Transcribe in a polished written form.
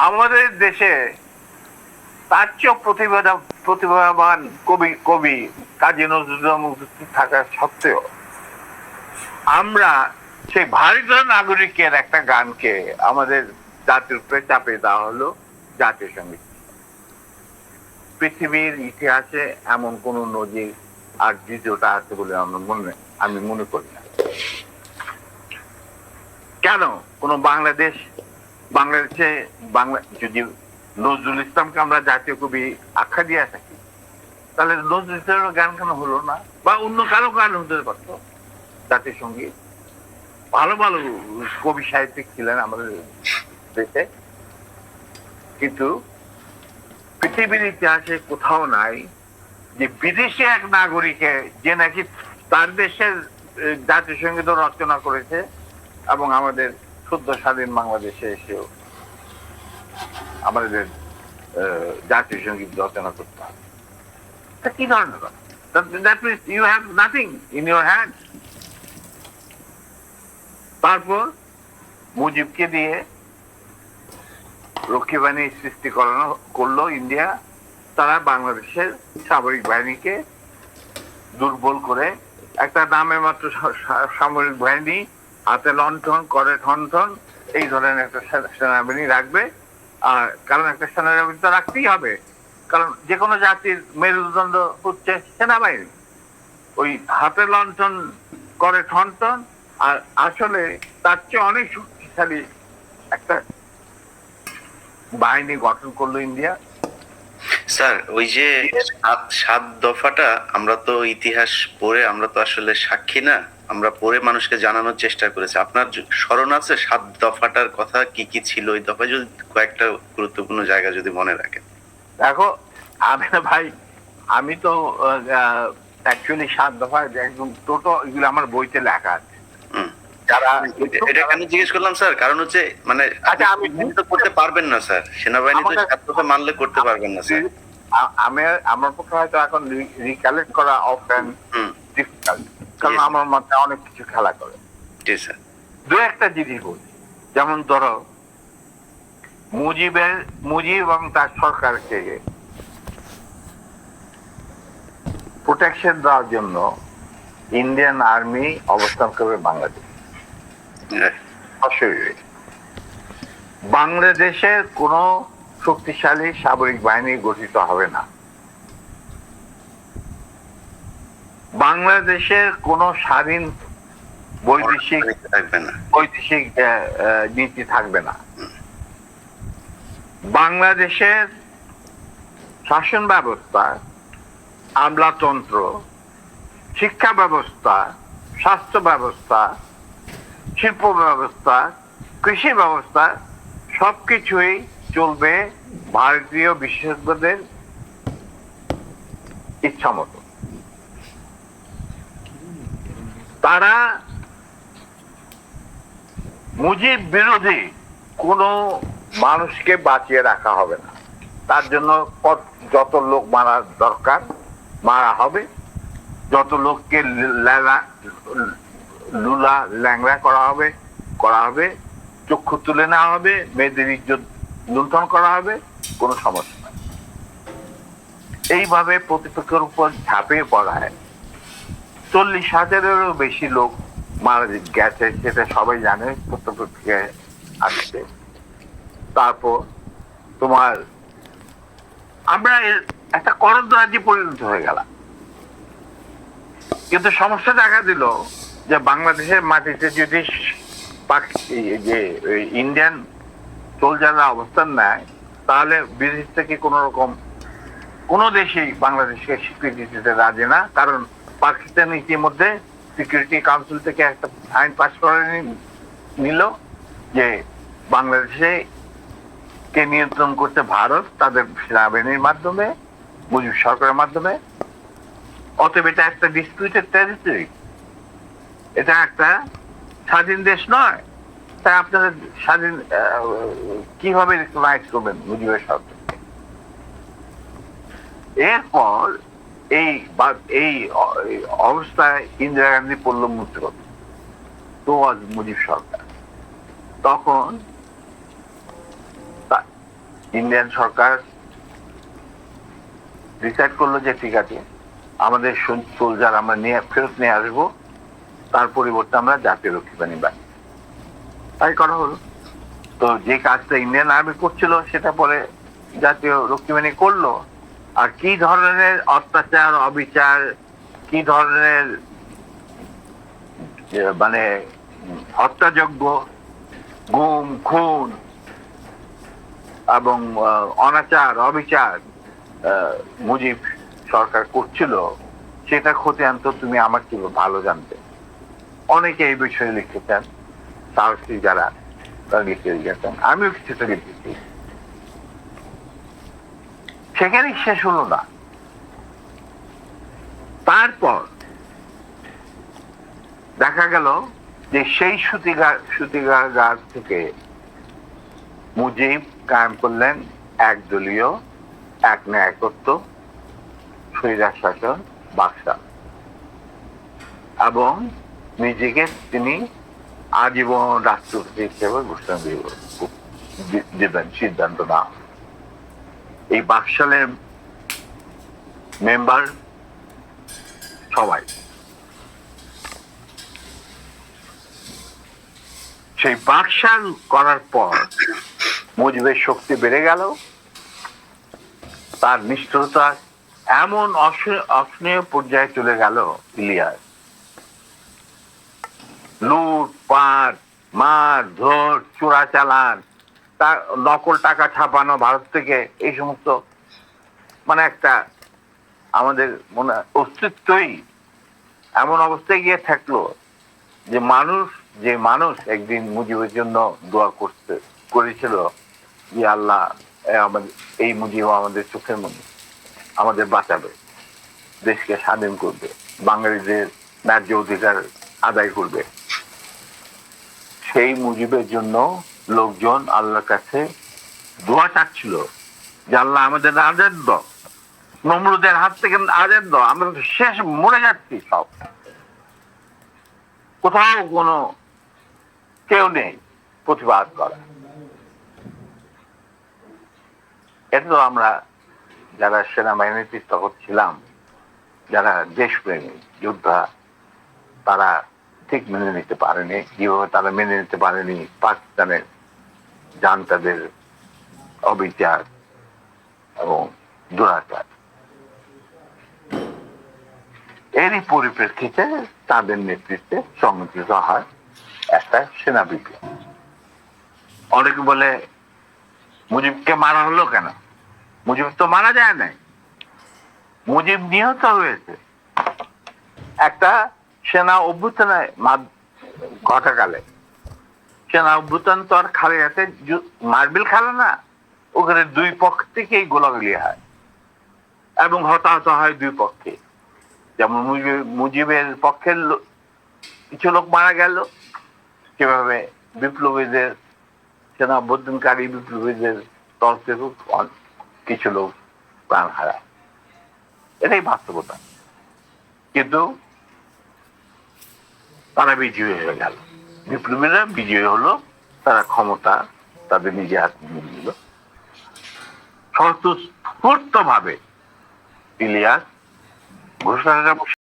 আমাদের দেশে তার চেয়েও প্রতিভাবান কবি কবি কাজী নজরুল থাকা সত্ত্বেও আমরা সেই ভারতীয় নাগরিকের একটা গানকে আমাদের জাতির উপরে চাপে দেওয়া হলো জাতীয় সঙ্গীত। পৃথিবীর ইতিহাসে এমন কোন নজির আর দ্বিতীয়টা আছে বলে আমি মনে করি না। কেন কোন বাংলাদেশে যদি নজরুল ইসলামকে আমরা জাতীয় কবি আখ্যা দিয়ে থাকি, তাহলে নজরুল ইসলামের গান কেন হলো না? বা অন্য কারো গান হতে পারতো জাতীয় সঙ্গীত। ভালো ভালো কবি সাহিত্যিক ছিলেন আমাদের দেশে, কিন্তু পৃথিবীর ইতিহাসে কোথাও নাই যে বিদেশি এক নাগরিকে যে নাকি তার দেশের জাতীয় সঙ্গীত রচনা করেছে এবং আমাদের শুদ্ধ স্বাধীন বাংলাদেশে এসেও আমাদের জাতীয় সঙ্গীত রচনা করতে হবে। কি ধরনের কথা? That means you have nothing in your hand. তারপর মুজিবকে দিয়ে রক্ষী বাহিনী সৃষ্টি করলো ইন্ডিয়া। তারা বাংলাদেশের সামরিক বাহিনীকে দুর্বল করে একটা নামে মাত্র সামরিক বাহিনী, হাতে লণ্ঠন করে ঠনঠন, এই ধরনের একটা সেনাবাহিনী রাখবে। আর কারণ একটা সেনাবাহিনী তো রাখতেই হবে, কারণ যে কোনো জাতির মেরুদণ্ড হচ্ছে সেনাবাহিনী। ওই হাতে লণ্ঠন করে ঠনঠন, আর আসলে তার চেয়ে অনেক শক্তিশালী একটা বাহিনী গঠন করলো ইন্ডিয়া। স্যার, ওই যে 7 দফাটা আমরা তো ইতিহাস পড়ে, আমরা তো আসলে সাক্ষী না, আমরা পড়ে মানুষকে জানানোর চেষ্টা করেছি। আপনার স্মরণ আছে 7 দফাটার কথা কি কি ছিল? ওই দফায় যদি কয়েকটা গুরুত্বপূর্ণ জায়গা যদি মনে রাখেন। দেখো ভাই, আমি তো অ্যাকচুয়ালি 7 দফা একদম টোটো এগুলো আমার বইতে লেখা আছে। যারা এটা কেন জিজ্ঞেস করলাম স্যার, কারণ হচ্ছে মানে আমি তো করতে পারবেন না স্যার, সেনাবাহিনী তো 7 দফা মানলে করতে পারবেন না স্যার। আমার পক্ষে হয়তো এখন রিকালেক্ট করা অফেন ডিফিকাল্ট, কারণ আমার মাথায় অনেক কিছু খেলা করে। জি স্যার। দু একটা জিনিস বলছি, যেমন ধরো মুজিব এবং তার সরকারকে প্রোটেকশন দেওয়ার জন্য ইন্ডিয়ান আর্মি অবস্থান করবে বাংলাদেশ। বাংলাদেশের কোন শক্তিশালী সামরিক বাহিনী গঠিত হবে না। বাংলাদেশের কোন স্বাধীন বৈদেশিক নীতি থাকবে না। বাংলাদেশের শাসন ব্যবস্থা, আমলাতন্ত্র, শিক্ষা ব্যবস্থা, স্বাস্থ্য ব্যবস্থা, শিল্প ব্যবস্থা, কৃষি ব্যবস্থা সবকিছুই চলবে ভারতীয় বিশেষজ্ঞদের ইচ্ছা মতো। তারা মুজিব বিরোধী কোন মানুষকে বাঁচিয়ে রাখা হবে না। তার জন্য যত লোক মারা দরকার মারা হবে, যত লোককে লুলা ল্যাংড়া করা হবে, চক্ষু তুলে নেওয়া হবে, মেয়েদের ইজ্জত লুণ্ঠন করা হবে, কোনো সমস্যা নাই। এইভাবে প্রতিপক্ষের উপর ঝাঁপিয়ে পড়ায় 40,000-এরও বেশি লোক মারা গেছে, সেটা সবাই জানে, প্রত্যেক আসছে। তারপর তোমার আমরা একটা করদ রাজ্যে পরিণত হয়ে গেলাম। কিন্তু সমস্যা দেখা দিল যে বাংলাদেশের মাটিতে যদি ইন্ডিয়ান সোলজাররা অবস্থান নেয়, তাহলে বিদেশ থেকে কোন দেশেই বাংলাদেশকে স্বীকৃতি দিতে রাজি না। কারণ পাকিস্তান ইতিমধ্যে সিকিউরিটি কাউন্সিল থেকে একটা আইন পাস করে নিল যে বাংলাদেশে কে নিয়ন্ত্রণ করতে ভারত, তাদের সেনাবাহিনীর মাধ্যমে, মুজিব সরকারের মাধ্যমে। অতএব এটা একটা ডিসপিউটেড টেরিটরি, এটা একটা স্বাধীন দেশ নয়। তাই আপনারা স্বাধীন কিভাবে রিকগনাইজ করবেন মুজিবের সরকারকে? এরপর এই অবস্থায় ইন্দিরা গান্ধী পড়ল মন্ত্রী, তো মুজিব সরকার। তখন ইন্ডিয়ান সরকার ডিসাইড করলো যে ঠিক আছে, আমাদের সোলজার আমরা ফেরত নিয়ে আসবো, তার পরিবর্তে আমরা জাতীয় রক্ষী বাহিনী বানাই। তাই করা হলো। তো যে কাজটা ইন্ডিয়ান আর্মি করছিল সেটা পরে জাতীয় রক্ষী বাহিনী করলো। আর কি ধরনের অত্যাচার, অবিচার, কি ধরনের মানে হত্যাযজ্ঞ, গুম, খুন এবং অনাচার, অবিচার মুজিব সরকার করছিল, সেটা খতিয়ান তো তুমি আমার কি ভালো জানতে। অনেকে এই বিষয়ে লিখেছেন, সাহসী যারা তারা লিখে গেছেন, আমিও কিছুটা লিখেছি। সেখানেই শেষ হলো না। তারপর দেখা গেল যে সেই সুতিগার থেকে মুজিব কায়েম করলেন একদলীয়, এক ন্যায়কত্ব, স্বৈরাচার শাসন, বাকশাল, এবং নিজেকে তিনি আজীবন রাষ্ট্রপতি হিসেবে ঘোষণা দেবেন সিদ্ধান্ত না। এই বাকশালের মেম্বার সবাই। সেই বাকশাল করার পর মুজিবের শক্তি বেড়ে গেল, তার নিষ্ঠুরতা এমন অসহনীয় পর্যায়ে চলে গেল। ইলিয়াস লুটপাট, মার ধর, চোরাচালান, নকল টাকা ছাপানো ভারত থেকে, এই সমস্ত মানে একটা আমাদের মনে অস্তিত্বই এমন অবস্থায় গিয়ে থাকলো যে মানুষ একদিন মুজিবের জন্য দোয়া করেছিল যে আল্লাহ আমাদের এই মুজিব আমাদের চোখের মধ্যে আমাদের বাঁচাবে, দেশকে স্বাধীন করবে, বাঙালিদের ন্যায্য অধিকার আদায় করবে। সেই মুজিবের জন্য লোকজন আল্লাহর কাছে দোয়া চাচ্ছিল যে আল্লাহ আমাদের আজাদ দাও, নমরুদের হাত থেকে আজাদ দাও, আমরা তো শেষ মরে যাচ্ছি সব, কোথাও কোনো কেউ নেই প্রতিবাদ করা। এটা তো আমরা যারা সেনাবাহিনীতে তখন ছিলাম, যারা দেশপ্রেমী যোদ্ধা, তারা ঠিক মেনে নিতে পারেনি। কিভাবে তারা মেনে নিতে পারেনি পাকিস্তানের জান্তাদের অবিচার এবং দুরাচার। এরই পরিপ্রেক্ষিতে তাদের নেতৃত্বে সংগঠিত হয় একটা সেনা বিপ্লব। অনেকে বলে মুজিবকে মারা হলো কেন? মুজিব তো মারা যায় নাই, মুজিব নিহত হয়েছে একটা সেনা অভ্যুত্থানে ঘটাকালে। সেনা অভ্যুত্থান তো আর খালি হাতে মার্বেল খেলে না, ওখানে দুই পক্ষ থেকেই গোলাগুলি হয় এবং হতাহত হয় দুই পক্ষে। যেমন মুজিবের পক্ষের কিছু লোক মারা গেল, সেভাবে বিপ্লবীদের, সেনা অভ্যুত্থানকারী বিপ্লবীদের তরফ থেকে কিছু লোক প্রাণ হারায়। এটাই বাস্তবতা। কিন্তু তারা বিজয়ী হয়ে গেল, বিপ্লবীরা বিজয়ী হলো, তারা ক্ষমতা তাদের নিজে হাতে নিয়ে নিল। স্বতঃস্ফূর্ত ভাবে ইলিয়াস ঘোষণাটা